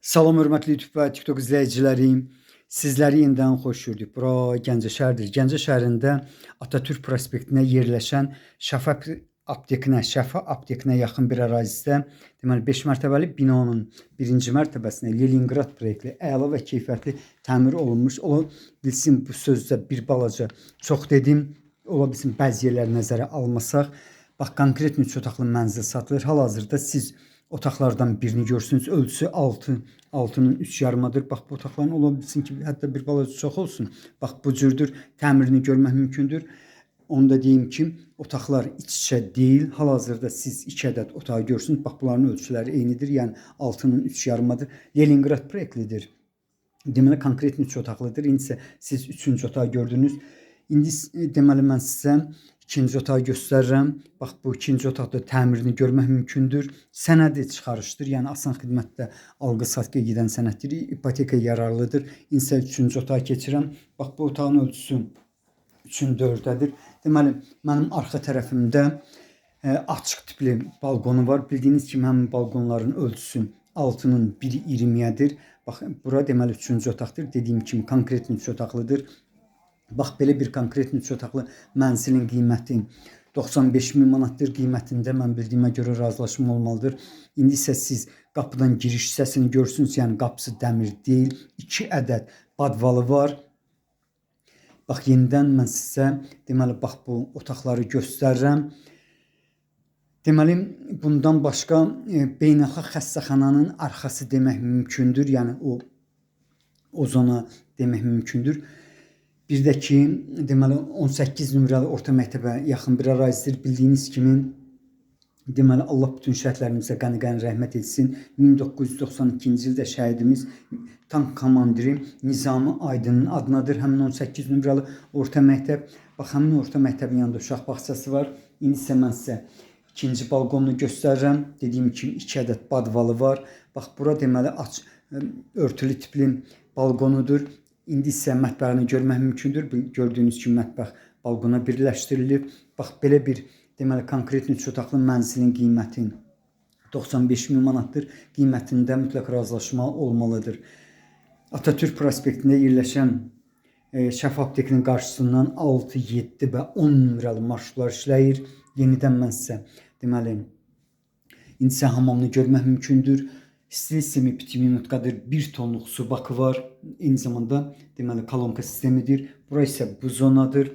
Salam hörmətli YouTube və TikTok izləyicilərim. Sizləri yenidən xoş gördük. Bura Gəncə şəhəridir. Gəncə şəhərində Atatürk prospektinə yerləşən Şəfa aptekinə yaxın bir ərazidə, deməli 5 mərtəbəli binanın birinci mərtəbəsinə Leningrad proyektli əla və keyfiyyətli təmir olunmuş. Ola bilsin bu sözdə bir balaca çox dedim. Ola bilsin bəzi yerləri nəzərə almasaq. Bax, konkret 3 otaqlı mənzil satılır. Hal-hazırda siz otaqlardan birini görsünüz. Ölçüsü 6'nın 3 yarımadır. Bax, bu otaqların ola bilsin ki, hətta bir balaca çox olsun. Bax, bu cürdür. Təmirini görmək mümkündür. Onu da deyim ki, otaqlar iç-içə deyil. Hal-hazırda siz 2 ədəd otağı görsünüz. Bax, bunların ölçüləri eynidir. Yəni 6'nın 3 yarımadır. Leningrad proyektlidir. Deməli, konkret 3 otaqlıdır. İndi isə siz 3-cü otağı gördünüz. İndi deməli mən sizə ikinci otağı göstərirəm. Bax, bu ikinci otaqda təmirini görmək mümkündür. Sənədi çıxarışdır. Yəni asan xidmətdə alqı-satqı gedən sənəddir. İpoteka yararlıdır. İndi isə 3-cü otağa keçirəm. Bax, bu otağın ölçüsü 3-ün 4-dədir. Deməli, mənim arxa tərəfimdə açıq tipli balkonu var. Bildiyiniz kimi həmin balkonların ölçüsü 6'nın 1'i 20'dir. Bax, bura deməli 3-cü otaqdır. Dediyim kimi konkret 3 otaqlıdır. Bax, belə bir konkret 3 otaqlı mənzilin qiyməti 95.000 manatdır. Qiymətində mən bildiyimə görə razılaşma olmalıdır. İndi isə siz qapıdan giriş hissəsini görürsünüz. Yəni qapısı dəmir deyil. 2 ədəd badvalı var. Bax, yenidən mən sizə deməli bax bu otaqları göstərirəm. Deməli, bundan başqa beynəlxalq xəstəxananın arxası demək mümkündür. Yəni o zona demək mümkündür. Bir də ki, deməli 18 nömrəli orta məktəbə yaxın bir ərazidir. Bildiyiniz kimi, deməli Allah bütün şəhidlərimizə qəni-qəni rəhmət etsin. 1992-ci ildə şəhidimiz tank komandiri Nizami Aydının adınadır həmin 18 nömrəli orta məktəb. Bax, həmin orta məktəbin yanında uşaq bağçası var. İndi isə mən sizə ikinci balkonunu göstərirəm. Dediyim kimi 2 ədəd badvalı var. Bax, bura deməli örtülü tipli balkonudur. İndi isə mətbəxini görmək mümkündür. Gördüyünüz kimi mətbəx balkona birləşdirilib. Bax, belə bir deməli konkret 3 otaqlı mənzilin qiyməti 95.000 manatdır. Qiymətində mütləq razılaşma olmalıdır. Atatürk prospektində yerləşən Şəfa aptekinin qarşısından 6, 7 və 10 nömrəli marşrutlar işləyir. Yenidən mən sizə deməli indi isə hamamını görmək mümkündür. Stil sistemi Pitiminutkadır. 1 tonluq su bakı var. Eyni zamanda deməli kolonka sistemidir. Bura isə bu zonadır.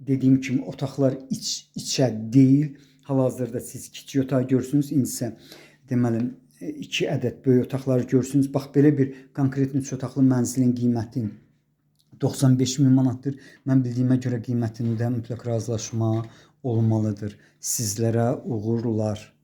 Dediyim kimi otaqlar iç-içə deyil. Hal-hazırda siz kiçik otağı görürsünüz. İndi isə deməli 2 ədəd böyük otaqları görürsünüz. Bax, belə bir konkret 3 otaqlı mənzilin qiyməti 95.000 manatdır. Mən bildiyimə görə qiymətində mütləq razılaşma olmalıdır. Sizlərə uğurlar.